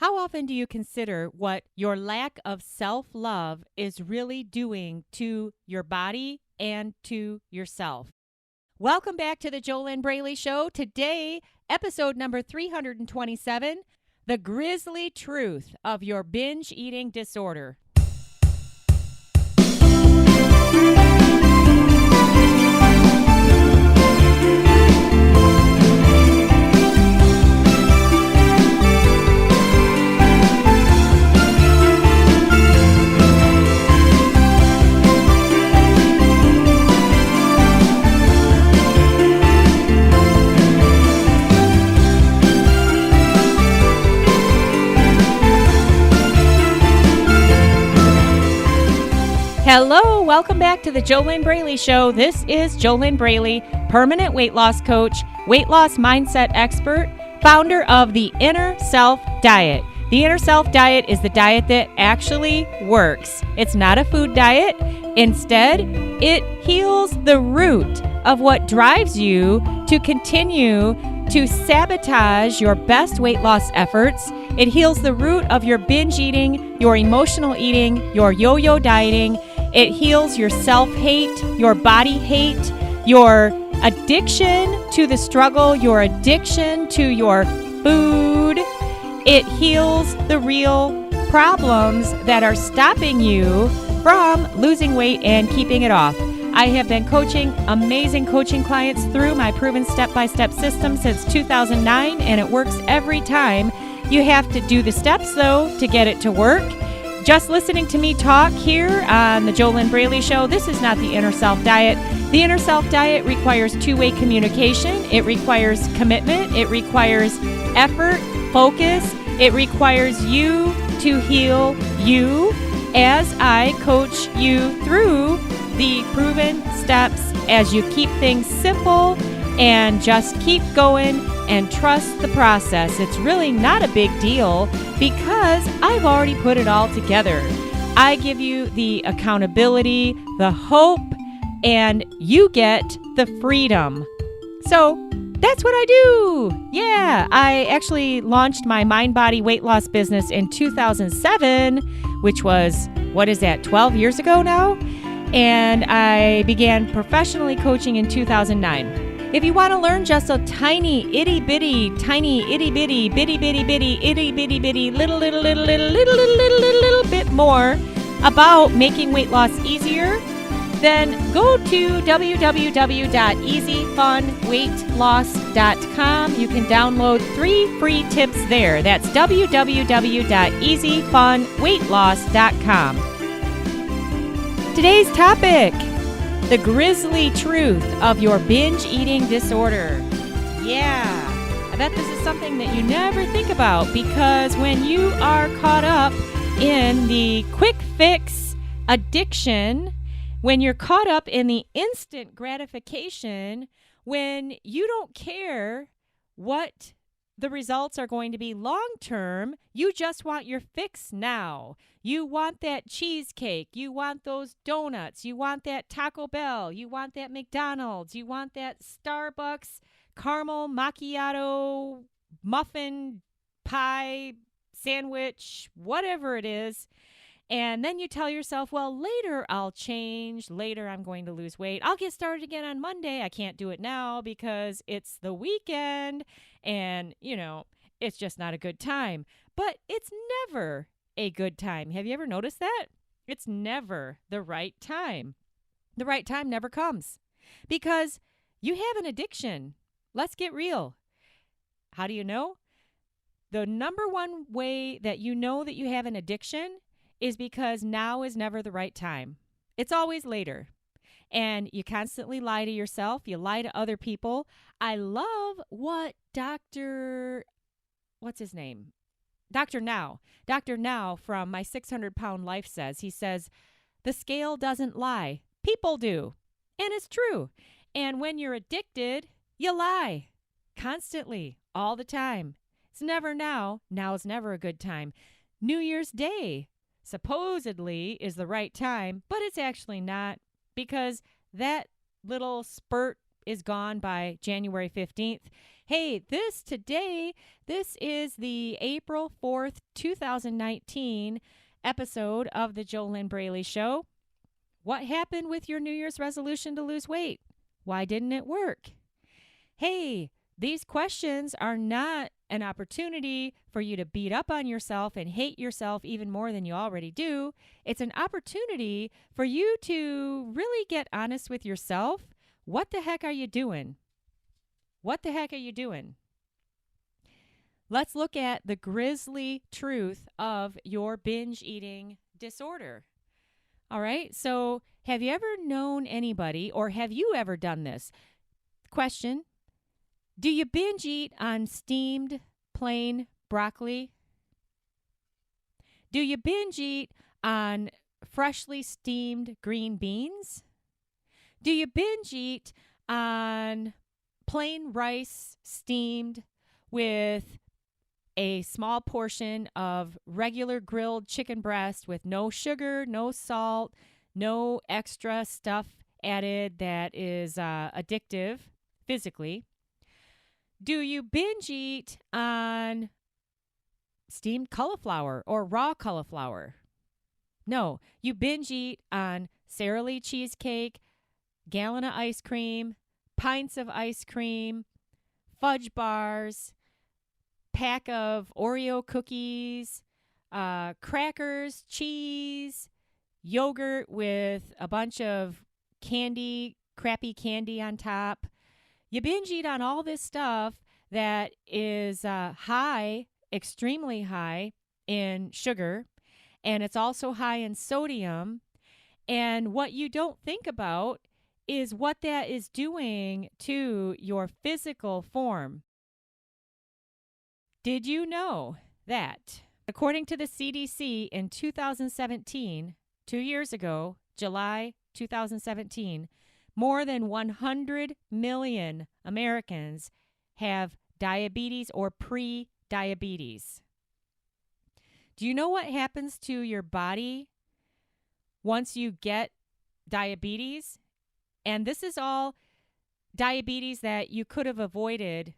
How often do you consider what your lack of self-love is really doing to your body and to yourself? Welcome back to the JoLynn Braley Show. Today, episode number 327, The Grisly Truth of Your Binge Eating Disorder. Hello, welcome back to the JoLynn Braley Show. This is JoLynn Braley, permanent weight loss coach, weight loss mindset expert, founder of the Inner Self Diet. The Inner Self Diet is the diet that actually works. It's not a food diet. Instead, it heals the root of what drives you to continue to sabotage your best weight loss efforts. It heals the root of your binge eating, your emotional eating, your yo-yo dieting. It heals your self-hate, your body hate, your addiction to the struggle, your addiction to your food. It heals the real problems that are stopping you from losing weight and keeping it off. I have been coaching amazing coaching clients through my proven step-by-step system since 2009, and it works every time. You have to do the steps, though, to get it to work. Just listening to me talk here on the JoLynn Braley Show, this is not the Inner Self Diet. The Inner Self Diet requires two-way communication. It requires commitment. It requires effort, focus. It requires you to heal you as I coach you through the proven steps as you keep things simple and just keep going and trust the process. It's really not a big deal because I've already put it all together. I give you the accountability, the hope, and you get the freedom. So that's what I do. Yeah, I actually launched my mind-body weight loss business in 2007, which was, 12 years ago now? And I began professionally coaching in 2009. If you want to learn just a tiny, itty-bitty, little bit more about making weight loss easier, then go to www.easyfunweightloss.com. You can download 3 free tips there. That's www.easyfunweightloss.com. Today's topic, the grisly truth of your binge eating disorder. Yeah, I bet this is something that you never think about because when you are caught up in the quick fix addiction, when you're caught up in the instant gratification, when you don't care what the results are going to be long term, you just want your fix now. You want that cheesecake. You want those donuts. You want that Taco Bell. You want that McDonald's. You want that Starbucks caramel macchiato muffin pie sandwich, whatever it is. And then you tell yourself, well, later I'll change. Later I'm going to lose weight. I'll get started again on Monday. I can't do it now because it's the weekend and, it's just not a good time. But it's never a good time. Have you ever noticed that? It's never the right time. The right time never comes because you have an addiction. Let's get real. How do you know? The number one way that you know that you have an addiction is because now is never the right time. It's always later. And you constantly lie to yourself. You lie to other people. I love what what's his name? Dr. Now from My 600-Pound Life says. He says, the scale doesn't lie. People do. And it's true. And when you're addicted, you lie. Constantly. All the time. It's never now. Now is never a good time. New Year's Day supposedly is the right time, but it's actually not because that little spurt is gone by January 15th. Hey, this is the April 4th, 2019 episode of the JoLynn Braley Show. What happened with your New Year's resolution to lose weight? Why didn't it work? Hey, these questions are not an opportunity for you to beat up on yourself and hate yourself even more than you already do. It's an opportunity for you to really get honest with yourself. What the heck are you doing? What the heck are you doing? Let's look at the grisly truth of your binge eating disorder. All right, so have you ever known anybody, or have you ever done this? Question: do you binge eat on steamed plain broccoli? Do you binge eat on freshly steamed green beans? Do you binge eat on plain rice steamed with a small portion of regular grilled chicken breast with no sugar, no salt, no extra stuff added that is addictive physically? Do you binge eat on steamed cauliflower or raw cauliflower? No, you binge eat on Sara Lee cheesecake, gallon of ice cream, pints of ice cream, fudge bars, pack of Oreo cookies, crackers, cheese, yogurt with a bunch of crappy candy on top. You binge eat on all this stuff that is extremely high in sugar, and it's also high in sodium. And what you don't think about is what that is doing to your physical form. Did you know that, according to the CDC in 2017, 2 years ago, July 2017, more than 100 million Americans have diabetes or pre-diabetes? Do you know what happens to your body once you get diabetes? And this is all diabetes that you could have avoided.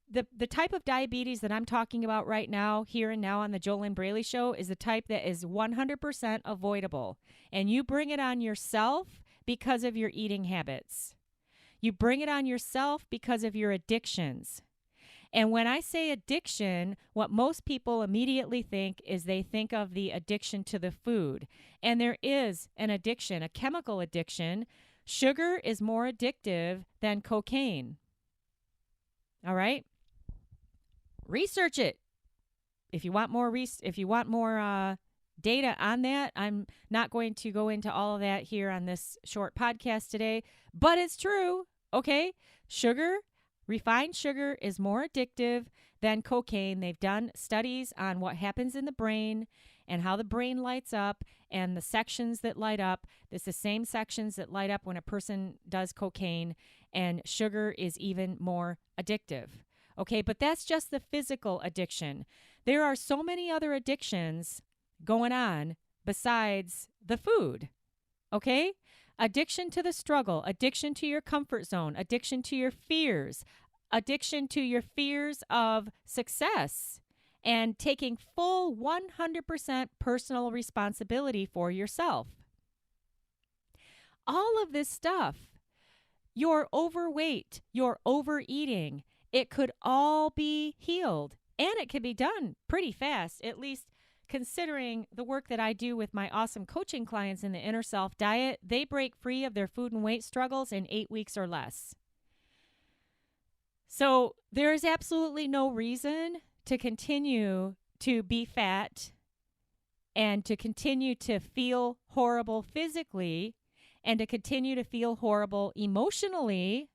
The type of diabetes that I'm talking about right now, here and now on the JoLynn Braley Show, is the type that is 100% avoidable. And you bring it on yourself because of your eating habits. You bring it on yourself because of your addictions. And when I say addiction, what most people immediately think is they think of the addiction to the food. And there is an addiction, a chemical addiction. Sugar is more addictive than cocaine. All right? Research it. If you want more data on that, I'm not going to go into all of that here on this short podcast today, but it's true, okay? Refined sugar is more addictive than cocaine. They've done studies on what happens in the brain and how the brain lights up, and the sections that light up. It's the same sections that light up when a person does cocaine, and sugar is even more addictive. Okay, but that's just the physical addiction. There are so many other addictions going on besides the food, okay? Addiction to the struggle, addiction to your comfort zone, addiction to your fears, addiction to your fears of success, and taking full 100% personal responsibility for yourself. All of this stuff, your overweight, your overeating, it could all be healed, and it can be done pretty fast, at least considering the work that I do with my awesome coaching clients in the Inner Self Diet. They break free of their food and weight struggles in 8 weeks or less. So there is absolutely no reason to continue to be fat and to continue to feel horrible physically and to continue to feel horrible emotionally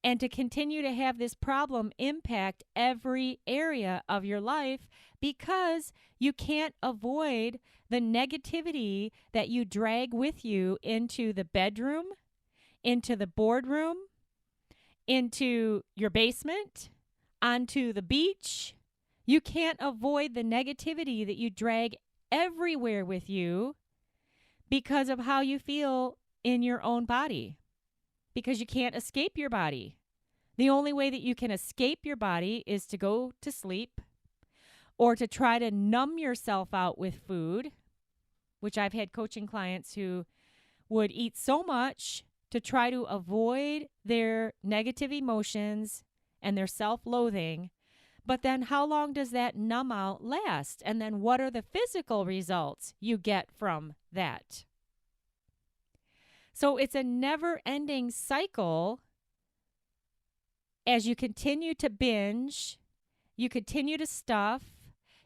and to continue to have this problem impact every area of your life, because you can't avoid the negativity that you drag with you into the bedroom, into the boardroom, into your basement, onto the beach. You can't avoid the negativity that you drag everywhere with you because of how you feel in your own body. because you can't escape your body. The only way that you can escape your body is to go to sleep or to try to numb yourself out with food, which I've had coaching clients who would eat so much to try to avoid their negative emotions and their self-loathing. But then how long does that numb out last? And then what are the physical results you get from that? So it's a never-ending cycle as you continue to binge, you continue to stuff,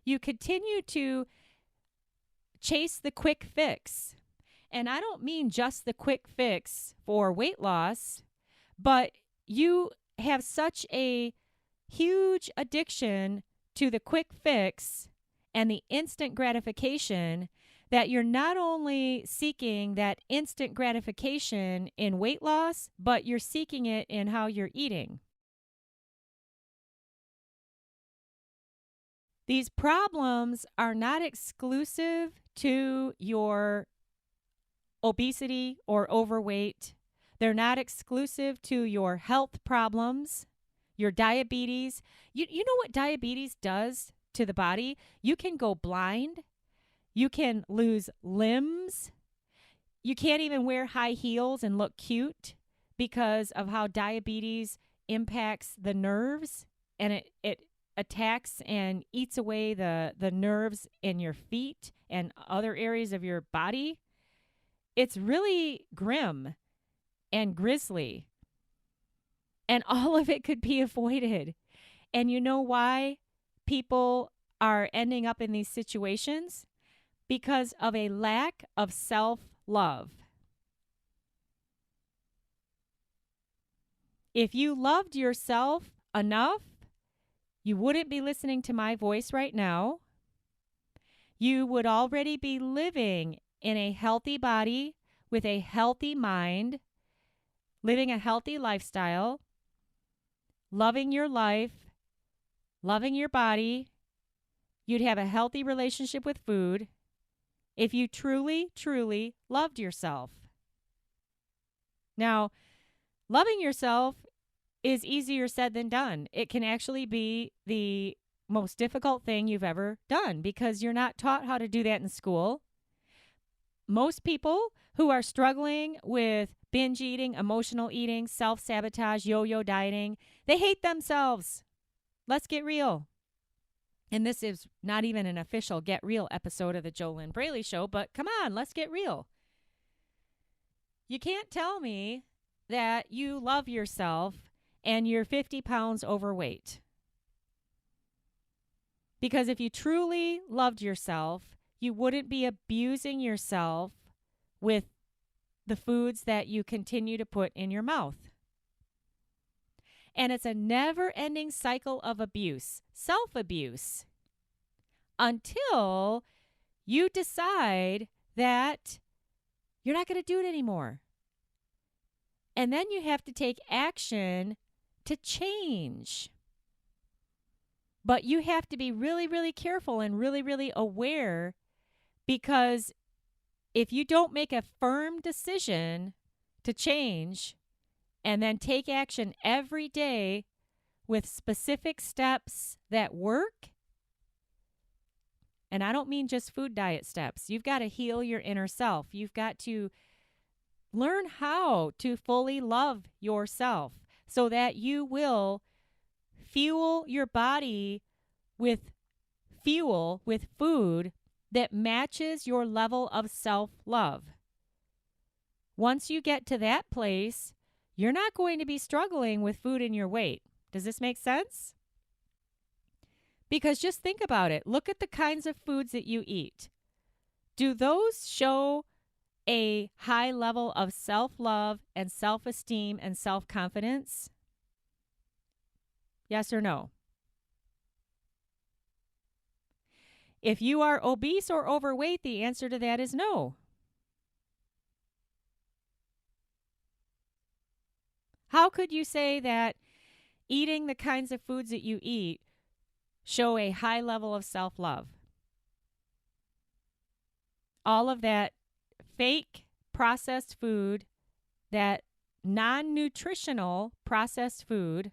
you continue to chase the quick fix. And I don't mean just the quick fix for weight loss, but you have such a huge addiction to the quick fix and the instant gratification that you're not only seeking that instant gratification in weight loss, but you're seeking it in how you're eating. These problems are not exclusive to your obesity or overweight. They're not exclusive to your health problems, your diabetes. You know what diabetes does to the body? You can go blind. You can lose limbs. You can't even wear high heels and look cute because of how diabetes impacts the nerves, and it attacks and eats away the nerves in your feet and other areas of your body. It's really grim and grisly, and all of it could be avoided. And you know why people are ending up in these situations? Because of a lack of self-love. If you loved yourself enough, you wouldn't be listening to my voice right now. You would already be living in a healthy body with a healthy mind, living a healthy lifestyle, loving your life, loving your body. You'd have a healthy relationship with food if you truly, truly loved yourself. Now, loving yourself is easier said than done. It can actually be the most difficult thing you've ever done because you're not taught how to do that in school. Most people who are struggling with binge eating, emotional eating, self-sabotage, yo-yo dieting, they hate themselves. Let's get real. And this is not even an official Get Real episode of the JoLynn Braley Show, but come on, let's get real. You can't tell me that you love yourself and you're 50 pounds overweight. Because if you truly loved yourself, you wouldn't be abusing yourself with the foods that you continue to put in your mouth. And it's a never-ending cycle of abuse, self-abuse, until you decide that you're not going to do it anymore. And then you have to take action to change. But you have to be really, really careful and really, really aware, because if you don't make a firm decision to change and then take action every day with specific steps that work, and I don't mean just food diet steps. You've got to heal your inner self. You've got to learn how to fully love yourself so that you will fuel your body with fuel, with food that matches your level of self-love. Once you get to that place, you're not going to be struggling with food and your weight. Does this make sense? Because just think about it. Look at the kinds of foods that you eat. Do those show a high level of self-love and self-esteem and self-confidence? Yes or no? If you are obese or overweight, the answer to that is no. How could you say that eating the kinds of foods that you eat show a high level of self-love? All of that fake processed food that non-nutritional processed food.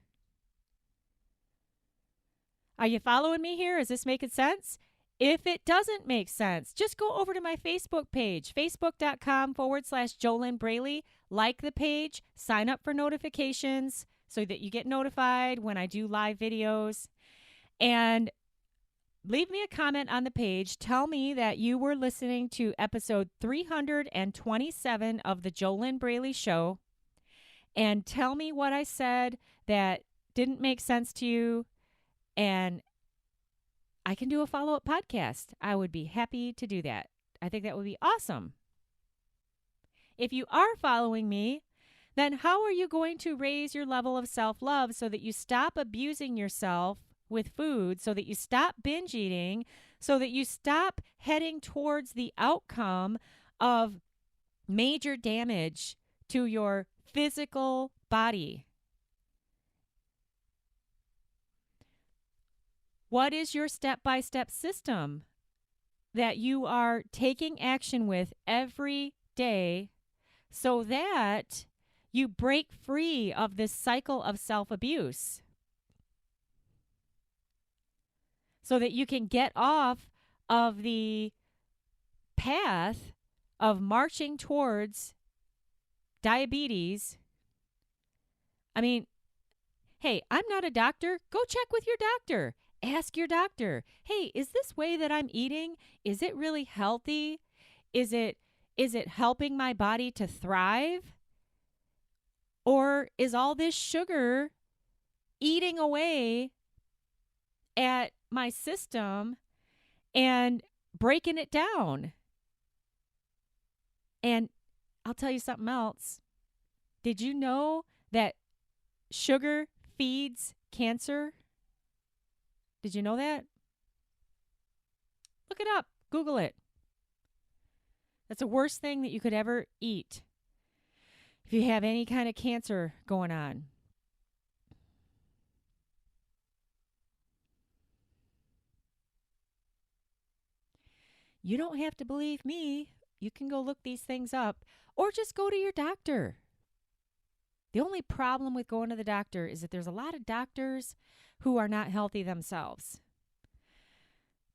Are you following me here? Is this making sense? If it doesn't make sense, just go over to my Facebook page, facebook.com/JoLynn Braley. Like the page, sign up for notifications so that you get notified when I do live videos. And leave me a comment on the page. Tell me that you were listening to episode 327 of the JoLynn Braley Show. And tell me what I said that didn't make sense to you. And I can do a follow-up podcast. I would be happy to do that. I think that would be awesome. If you are following me, then how are you going to raise your level of self-love so that you stop abusing yourself with food, so that you stop binge eating, so that you stop heading towards the outcome of major damage to your physical body? What is your step-by-step system that you are taking action with every day so that you break free of this cycle of self-abuse? So that you can get off of the path of marching towards diabetes. I mean, hey, I'm not a doctor. Go check with your doctor. Ask your doctor, hey, is this way that I'm eating, is it really healthy? Is it helping my body to thrive? Or is all this sugar eating away at my system and breaking it down? And I'll tell you something else. Did you know that sugar feeds cancer? Did you know that? Look it up. Google it. That's the worst thing that you could ever eat if you have any kind of cancer going on. You don't have to believe me. You can go look these things up or just go to your doctor. The only problem with going to the doctor is that there's a lot of doctors who are not healthy themselves.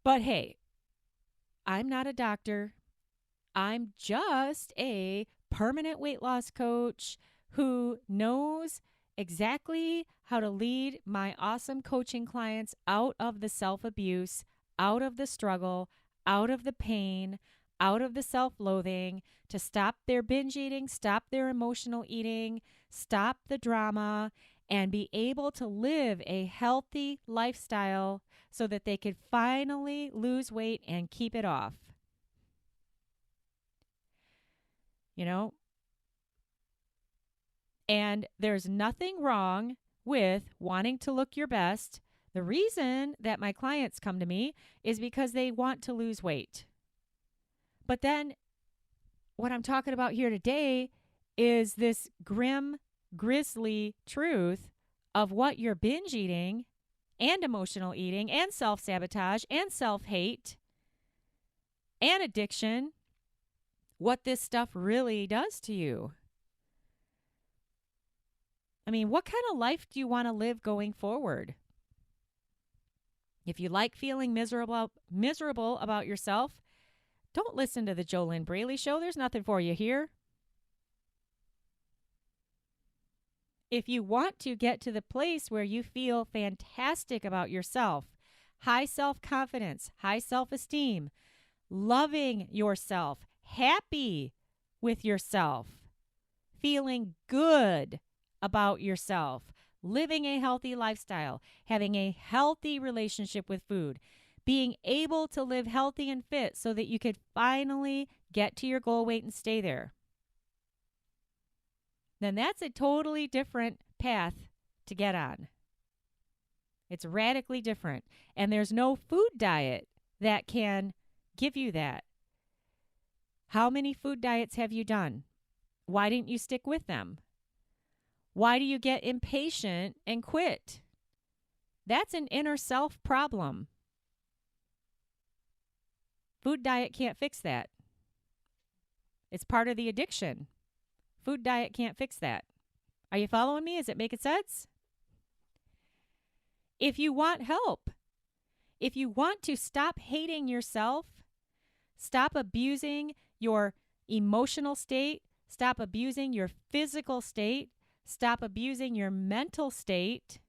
But hey, I'm not a doctor. I'm just a permanent weight loss coach who knows exactly how to lead my awesome coaching clients out of the self-abuse, out of the struggle, out of the pain, out of the self-loathing, to stop their binge eating, stop their emotional eating, stop the drama, and be able to live a healthy lifestyle so that they could finally lose weight and keep it off. You know? And there's nothing wrong with wanting to look your best. The reason that my clients come to me is because they want to lose weight. But then what I'm talking about here today is this grisly truth of what your binge eating and emotional eating and self-sabotage and self-hate and addiction, what this stuff really does to you. I mean, what kind of life do you want to live going forward? If you like feeling miserable about yourself, don't listen to the JoLynn Braley Show. There's nothing for you here. If you want to get to the place where you feel fantastic about yourself, high self-confidence, high self-esteem, loving yourself, happy with yourself, feeling good about yourself, living a healthy lifestyle, having a healthy relationship with food, being able to live healthy and fit so that you could finally get to your goal weight and stay there, then that's a totally different path to get on. It's radically different. And there's no food diet that can give you that. How many food diets have you done? Why didn't you stick with them? Why do you get impatient and quit? That's an inner self problem. Food diet can't fix that. It's part of the addiction. Food diet can't fix that. Are you following me? Is it making sense? If you want help, if you want to stop hating yourself, stop abusing your emotional state, stop abusing your physical state, stop abusing your mental state,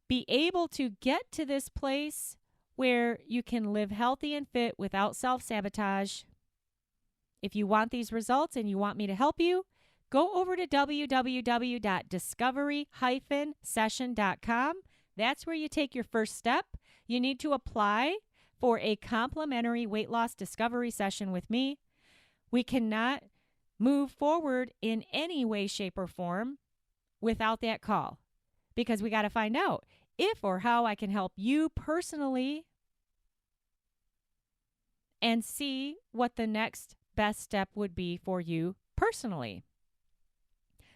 be able to get to this place where you can live healthy and fit without self-sabotage. If you want these results and you want me to help you, go over to www.discovery-session.com. That's where you take your first step. You need to apply for a complimentary weight loss discovery session with me. We cannot move forward in any way, shape, or form without that call, because we got to find out if or how I can help you personally and see what the next best step would be for you personally.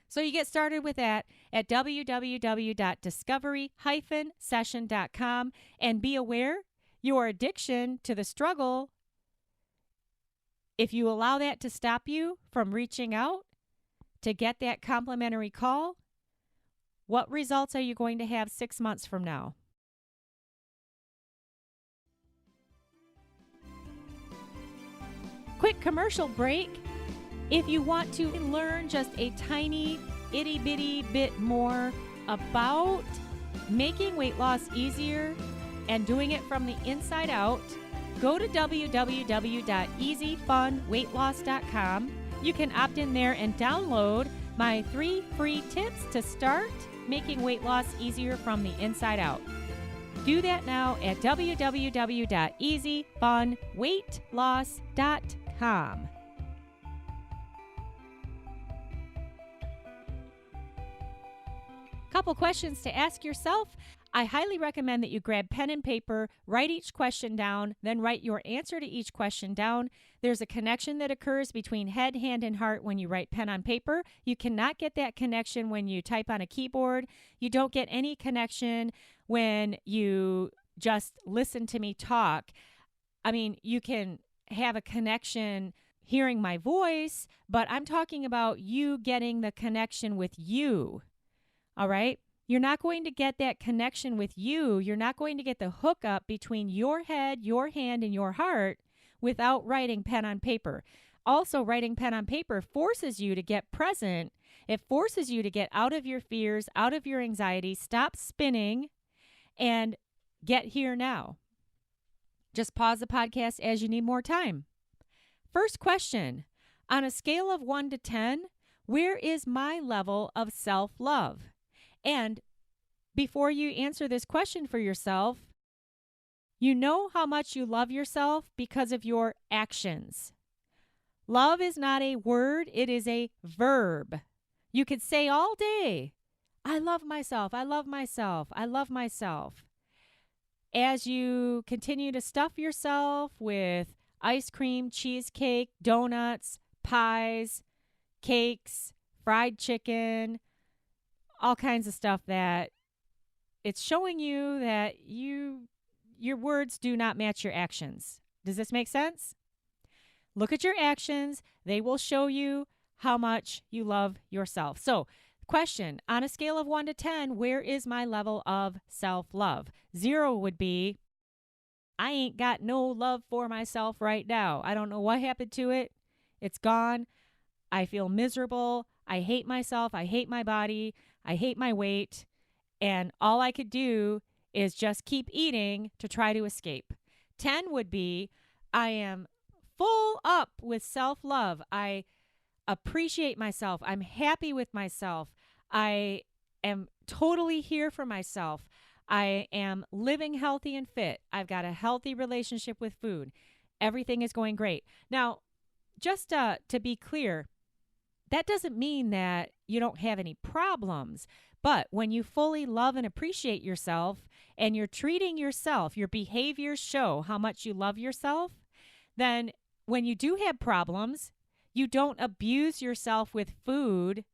So you get started with that at www.discovery-session.com, and be aware your addiction to the struggle, if you allow that to stop you from reaching out to get that complimentary call, what results are you going to have 6 months from now? Quick commercial break. If you want to learn just a tiny itty bitty bit more about making weight loss easier and doing it from the inside out, go to www.easyfunweightloss.com. You can opt in there and download my 3 free tips to start making weight loss easier from the inside out. Do that now at www.easyfunweightloss.com. Couple questions to ask yourself. I highly recommend that you grab pen and paper, write each question down, then write your answer to each question down. There's a connection that occurs between head, hand, and heart when you write pen on paper. You cannot get that connection when you type on a keyboard. You don't get any connection when you just listen to me talk. I mean, you can have a connection hearing my voice, but I'm talking about you getting the connection with you. All right? You're not going to get that connection with you. You're not going to get the hookup between your head, your hand, and your heart without writing pen on paper. Also, writing pen on paper forces you to get present. It forces you to get out of your fears, out of your anxiety, stop spinning, and get here now. Just pause the podcast as you need more time. First question, on a scale of 1 to 10, where is my level of self-love? And before you answer this question for yourself, you know how much you love yourself because of your actions. Love is not a word, it is a verb. You could say all day, I love myself, I love myself, I love myself. As you continue to stuff yourself with ice cream, cheesecake, donuts, pies, cakes, fried chicken, all kinds of stuff that it's showing you that your words do not match your actions. Does this make sense? Look at your actions. They will show you how much you love yourself. So, question, on a scale of 1 to 10, where is my level of self-love? 0 would be, I ain't got no love for myself right now. I don't know what happened to it. It's gone. I feel miserable. I hate myself. I hate my body. I hate my weight. And all I could do is just keep eating to try to escape. 10 would be, I am full up with self-love. I appreciate myself. I'm happy with myself. I am totally here for myself. I am living healthy and fit. I've got a healthy relationship with food. Everything is going great. Now, just to be clear, that doesn't mean that you don't have any problems. But when you fully love and appreciate yourself and you're treating yourself, your behaviors show how much you love yourself, then when you do have problems, you don't abuse yourself with food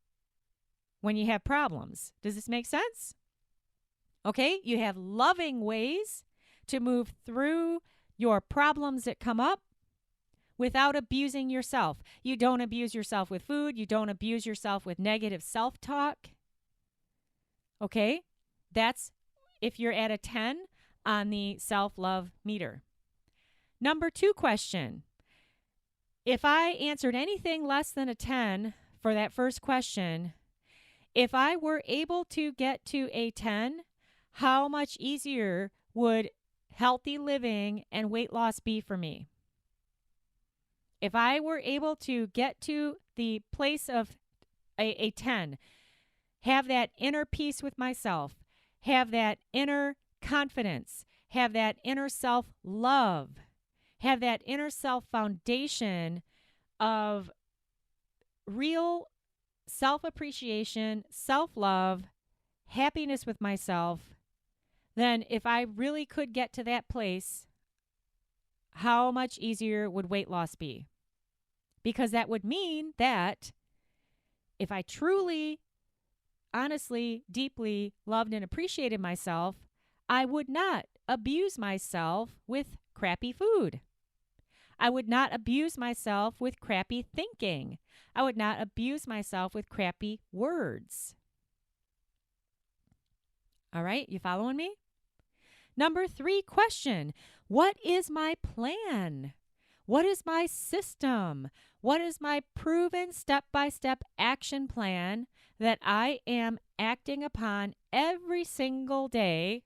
when you have problems. Does this make sense? Okay, you have loving ways to move through your problems that come up without abusing yourself. You don't abuse yourself with food. You don't abuse yourself with negative self-talk. Okay? That's if you're at a 10 on the self-love meter. Number 2 question. If I answered anything less than a 10 for that first question, if I were able to get to a 10, how much easier would healthy living and weight loss be for me? If I were able to get to the place of a 10, have that inner peace with myself, have that inner confidence, have that inner self-love, have that inner self-foundation of real self-appreciation, self-love, happiness with myself, then if I really could get to that place, how much easier would weight loss be? Because that would mean that if I truly, honestly, deeply loved and appreciated myself, I would not abuse myself with crappy food. I would not abuse myself with crappy thinking. I would not abuse myself with crappy words. All right, you following me? Number 3 question. What is my plan? What is my system? What is my proven step-by-step action plan that I am acting upon every single day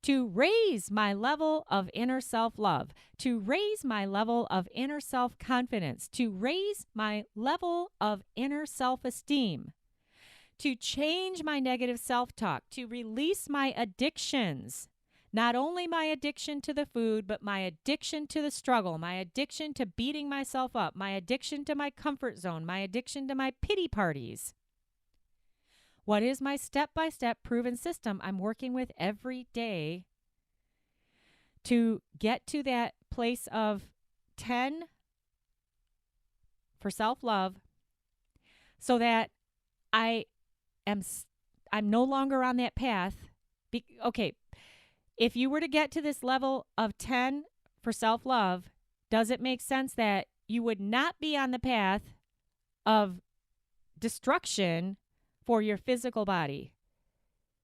to raise my level of inner self-love, to raise my level of inner self-confidence, to raise my level of inner self-esteem, to change my negative self-talk, to release my addictions, not only my addiction to the food, but my addiction to the struggle, my addiction to beating myself up, my addiction to my comfort zone, my addiction to my pity parties. What is my step-by-step proven system I'm working with every day to get to that place of 10 for self-love so that I'm no longer on that path? Okay, if you were to get to this level of 10 for self-love, does it make sense that you would not be on the path of destruction for your physical body?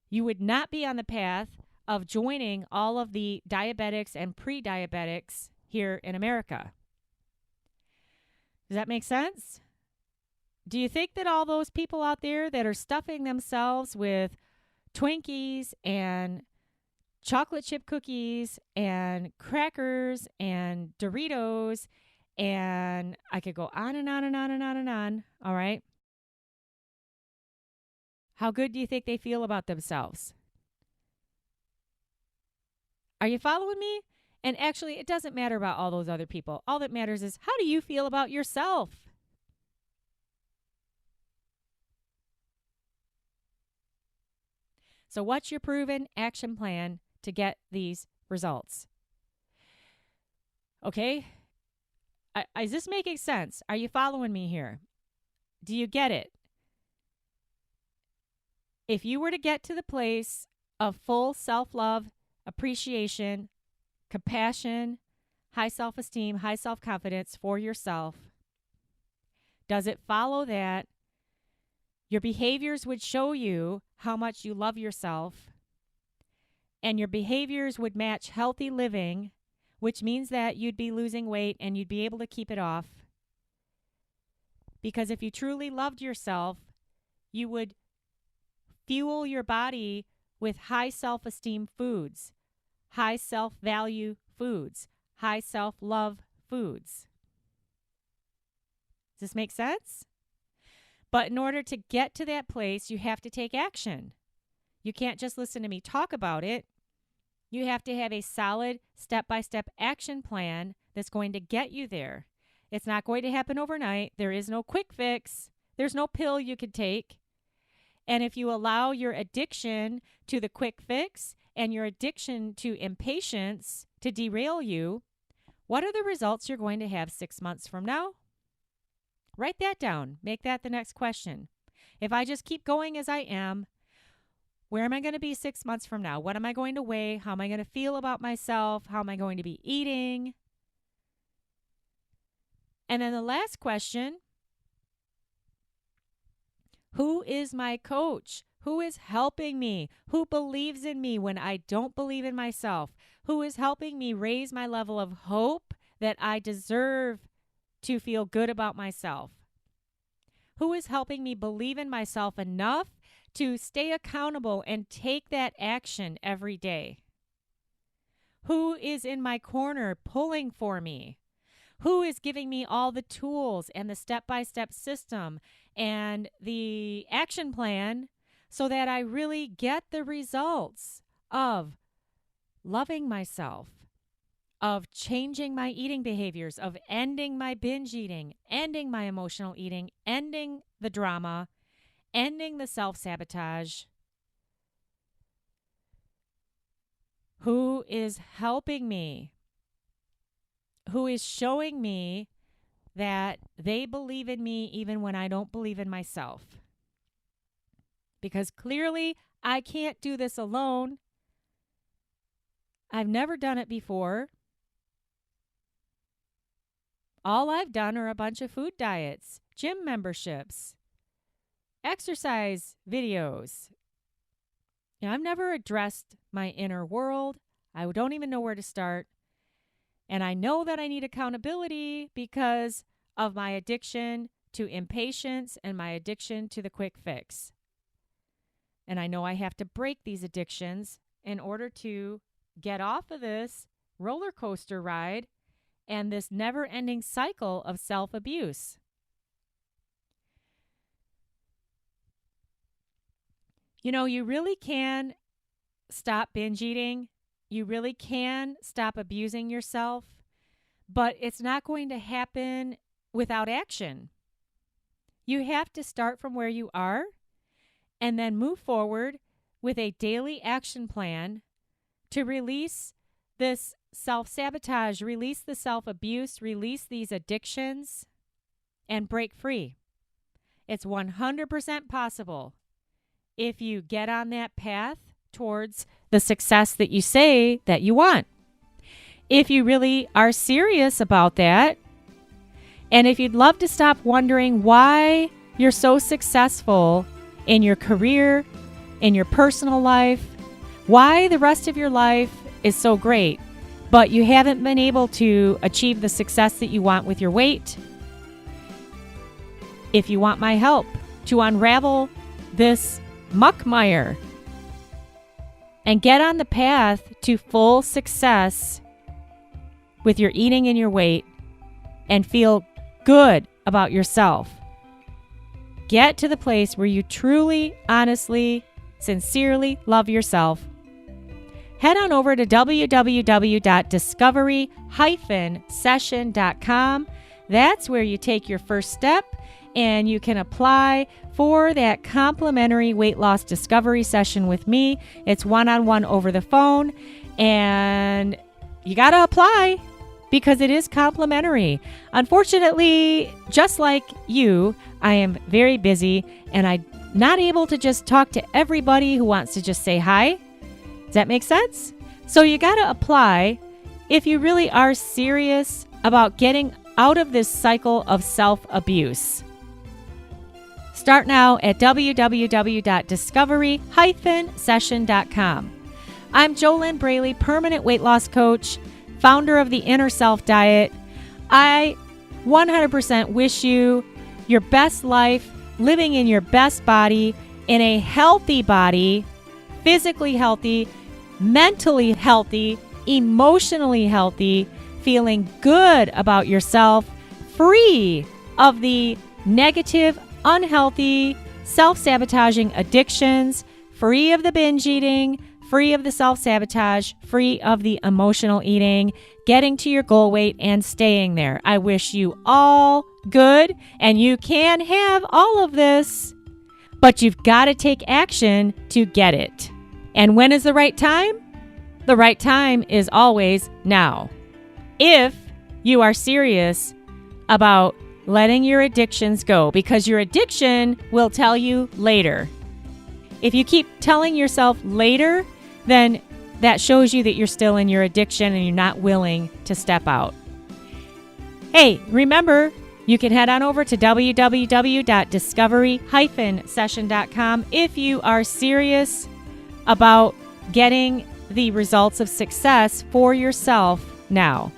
You would not be on the path of joining all of the diabetics and pre-diabetics here in America. Does that make sense? Do you think that all those people out there that are stuffing themselves with Twinkies and chocolate chip cookies and crackers and Doritos, and I could go on and on and on and on and on, all right? How good do you think they feel about themselves? Are you following me? And actually, it doesn't matter about all those other people. All that matters is, how do you feel about yourself? So what's your proven action plan to get these results? Okay? Is this making sense? Are you following me here? Do you get it? If you were to get to the place of full self-love, appreciation, compassion, high self-esteem, high self-confidence for yourself, does it follow that your behaviors would show you how much you love yourself, and your behaviors would match healthy living, which means that you'd be losing weight and you'd be able to keep it off? Because if you truly loved yourself, you would fuel your body with high self-esteem foods, high self-value foods, high self-love foods. Does this make sense? But in order to get to that place, you have to take action. You can't just listen to me talk about it. You have to have a solid step-by-step action plan that's going to get you there. It's not going to happen overnight. There is no quick fix. There's no pill you could take. And if you allow your addiction to the quick fix and your addiction to impatience to derail you, what are the results you're going to have 6 months from now? Write that down. Make that the next question. If I just keep going as I am, where am I going to be 6 months from now? What am I going to weigh? How am I going to feel about myself? How am I going to be eating? And then the last question, who is my coach? Who is helping me? Who believes in me when I don't believe in myself? Who is helping me raise my level of hope that I deserve to feel good about myself? Who is helping me believe in myself enough to stay accountable and take that action every day? Who is in my corner pulling for me? Who is giving me all the tools and the step-by-step system and the action plan so that I really get the results of loving myself, of changing my eating behaviors, of ending my binge eating, ending my emotional eating, ending the drama, ending the self-sabotage? Who is helping me? Who is showing me that they believe in me even when I don't believe in myself? Because clearly I can't do this alone. I've never done it before. All I've done are a bunch of food diets, gym memberships, exercise videos. I've never addressed my inner world. I don't even know where to start. And I know that I need accountability because of my addiction to impatience and my addiction to the quick fix. And I know I have to break these addictions in order to get off of this roller coaster ride and this never-ending cycle of self-abuse. You really can stop binge eating. You really can stop abusing yourself, but it's not going to happen without action. You have to start from where you are and then move forward with a daily action plan to release this self-sabotage, release the self-abuse, release these addictions, and break free. It's 100% possible if you get on that path towards the success that you say that you want. If you really are serious about that, and if you'd love to stop wondering why you're so successful in your career, in your personal life, why the rest of your life is so great, but you haven't been able to achieve the success that you want with your weight, if you want my help to unravel this muckmire and get on the path to full success with your eating and your weight and feel good about yourself, get to the place where you truly, honestly, sincerely love yourself, head on over to www.discovery-session.com. That's where you take your first step and you can apply for that complimentary weight loss discovery session with me. It's one-on-one over the phone, and you got to apply because it is complimentary. Unfortunately, just like you, I am very busy and I'm not able to just talk to everybody who wants to just say hi. Does that make sense? So you got to apply if you really are serious about getting out of this cycle of self-abuse. Start now at www.discovery-session.com. I'm JoLynn Braley, permanent weight loss coach, founder of the Inner Self Diet. I 100% wish you your best life, living in your best body, in a healthy body, physically healthy, mentally healthy, emotionally healthy, feeling good about yourself, free of the negative, unhealthy, self-sabotaging addictions, free of the binge eating, free of the self-sabotage, free of the emotional eating, getting to your goal weight and staying there. I wish you all good, and you can have all of this, but you've got to take action to get it. And when is the right time? The right time is always now. If you are serious about letting your addictions go, because your addiction will tell you later. If you keep telling yourself later, then that shows you that you're still in your addiction and you're not willing to step out. Hey, remember, You can head on over to www.discovery-session.com if you are serious about getting the results of success for yourself now.